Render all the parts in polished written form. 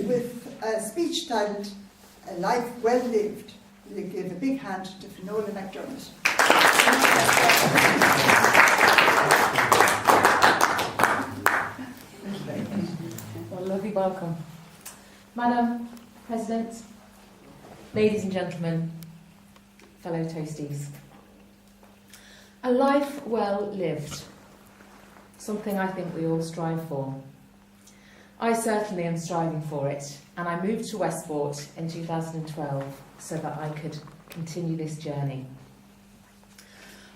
with speech titled A Life Well Lived. We'll give a big hand to Finola McDermott. Well, lovely welcome. Madam President, ladies and gentlemen, fellow toasties. A life well lived, something I think we all strive for. I certainly am striving for it, and I moved to Westport in 2012 so that I could continue this journey.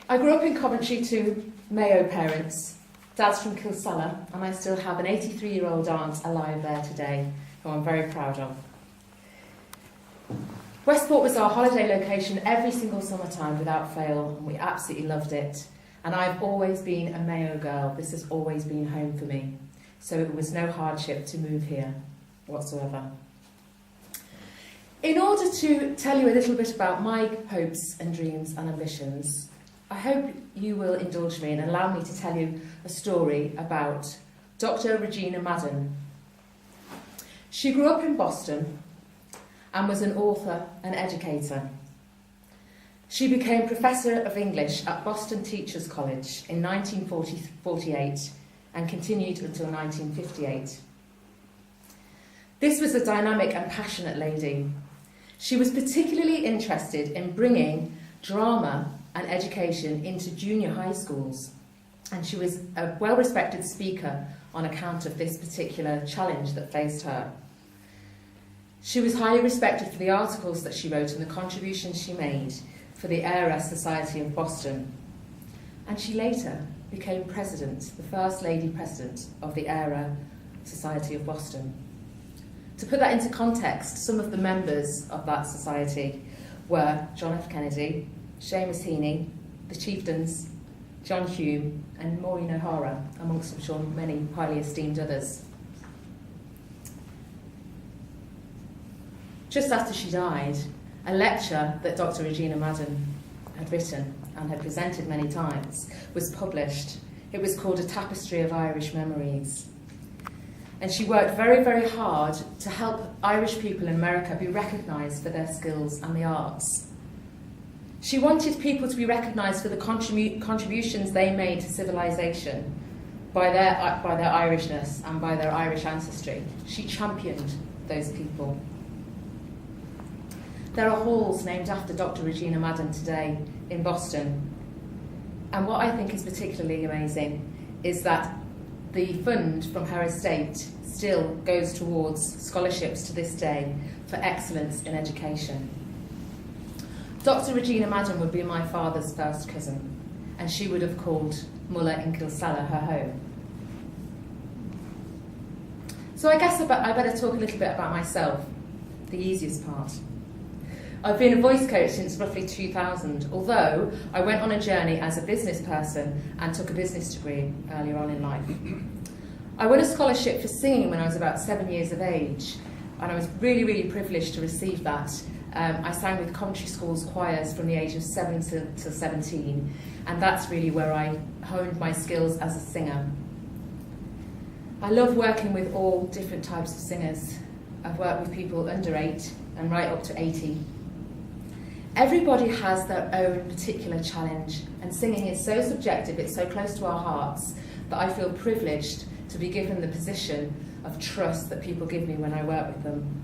I grew up in Coventry to Mayo parents. Dad's from Kilsella, and I still have an 83-year-old aunt alive there today, who I'm very proud of. Westport was our holiday location every single summertime without fail, and we absolutely loved it. And I've always been a Mayo girl. This has always been home for me. So it was no hardship to move here whatsoever. In order to tell you a little bit about my hopes and dreams and ambitions, I hope you will indulge me and allow me to tell you a story about Dr. Regina Madden. She grew up in Boston and was an author and educator. She became Professor of English at Boston Teachers College in 1948 and continued until 1958. This was a dynamic and passionate lady. She was particularly interested in bringing drama and education into junior high schools, and she was a well-respected speaker on account of this particular challenge that faced her. She was highly respected for the articles that she wrote and the contributions she made for the ERA Society of Boston, and she later became president, the first lady president of the ERA Society of Boston. To put that into context, some of the members of that society were John F. Kennedy, Seamus Heaney, the Chieftains, John Hume, and Maureen O'Hara, amongst, I'm sure, many highly esteemed others. Just after she died, a lecture that Dr. Regina Madden had written and had presented many times was published. It was called A Tapestry of Irish Memories. And she worked very, very hard to help Irish people in America be recognised for their skills and the arts. She wanted people to be recognised for the contributions they made to civilization by their Irishness and by their Irish ancestry. She championed those people. There are halls named after Dr. Regina Madden today in Boston. And what I think is particularly amazing is that the fund from her estate still goes towards scholarships to this day for excellence in education. Dr. Regina Madden would be my father's first cousin, and she would have called Mulla in Kilsella her home. So I guess I better talk a little bit about myself, the easiest part. I've been a voice coach since roughly 2000, although I went on a journey as a business person and took a business degree earlier on in life. I won a scholarship for singing when I was about 7 years of age, and I was really, really privileged to receive that. I sang with Coventry School's choirs from the age of 7 to 17, and that's really where I honed my skills as a singer. I love working with all different types of singers. I've worked with people under 8 and right up to 80. Everybody has their own particular challenge, and singing is so subjective, it's so close to our hearts, that I feel privileged to be given the position of trust that people give me when I work with them.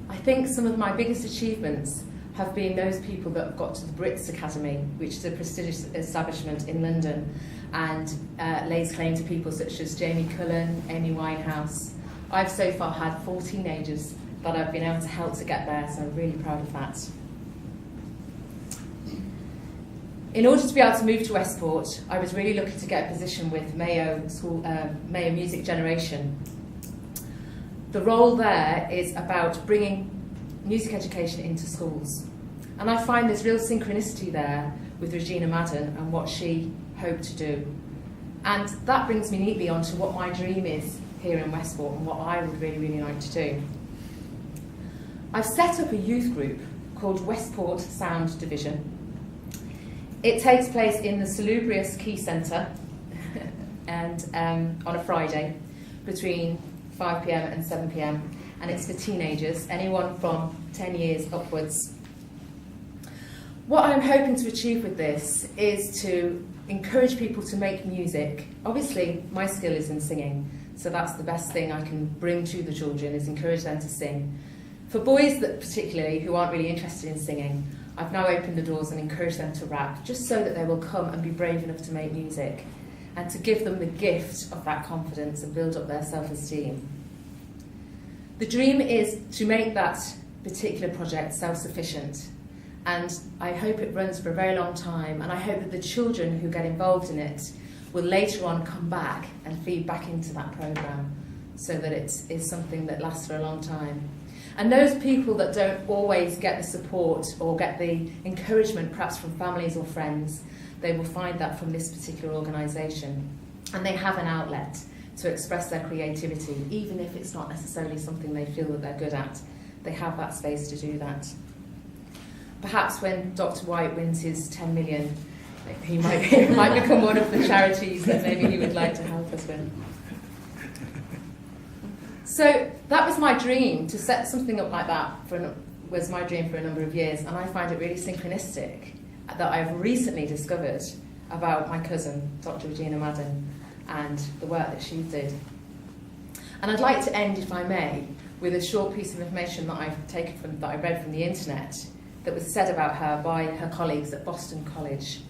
I think some of my biggest achievements have been those people that have got to the Brits Academy, which is a prestigious establishment in London, and lays claim to people such as Jamie Cullen, Amy Winehouse. I've so far had 4 teenagers that I've been able to help to get there, so I'm really proud of that. In order to be able to move to Westport, I was really looking to get a position with Mayo Music Generation. The role there is about bringing music education into schools. And I find there's real synchronicity there with Regina Madden and what she hoped to do. And that brings me neatly on to what my dream is here in Westport and what I would really, really like to do. I've set up a youth group called Westport Sound Division. It takes place in the Salubrious Key Centre and on a Friday between 5 p.m. and 7 p.m. and it's for teenagers, anyone from 10 years upwards. What I'm hoping to achieve with this is to encourage people to make music. Obviously, my skill is in singing, so that's the best thing I can bring to the children, is encourage them to sing. For boys that particularly who aren't really interested in singing, I've now opened the doors and encouraged them to rap, just so that they will come and be brave enough to make music, and to give them the gift of that confidence and build up their self-esteem. The dream is to make that particular project self-sufficient, and I hope it runs for a very long time, and I hope that the children who get involved in it will later on come back and feed back into that programme, so that it is something that lasts for a long time. And those people that don't always get the support or get the encouragement, perhaps from families or friends, they will find that from this particular organisation. And they have an outlet to express their creativity, even if it's not necessarily something they feel that they're good at. They have that space to do that. Perhaps when Dr. White wins his 10 million, he might become one of the charities that maybe he would like to help us with. So that was my dream, to set something up like that was my dream for a number of years, and I find it really synchronistic that I've recently discovered about my cousin, Dr. Regina Madden, and the work that she did. And I'd like to end, if I may, with a short piece of information that I read from the internet that was said about her by her colleagues at Boston College.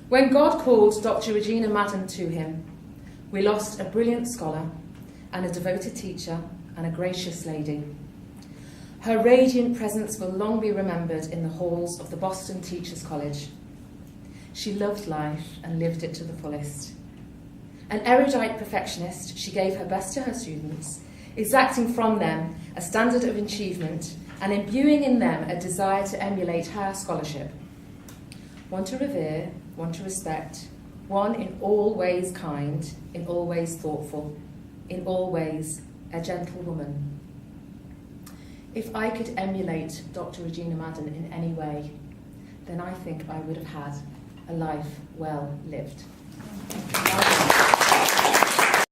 When God called Dr. Regina Madden to him, we lost a brilliant scholar and a devoted teacher and a gracious lady. Her radiant presence will long be remembered in the halls of the Boston Teachers College. She loved life and lived it to the fullest. An erudite perfectionist, she gave her best to her students, exacting from them a standard of achievement and imbuing in them a desire to emulate her scholarship. One to revere, one to respect, one in all ways kind, in all ways thoughtful, in all ways a gentle woman. If I could emulate Dr. Regina Madden in any way, then I think I would have had a life well lived.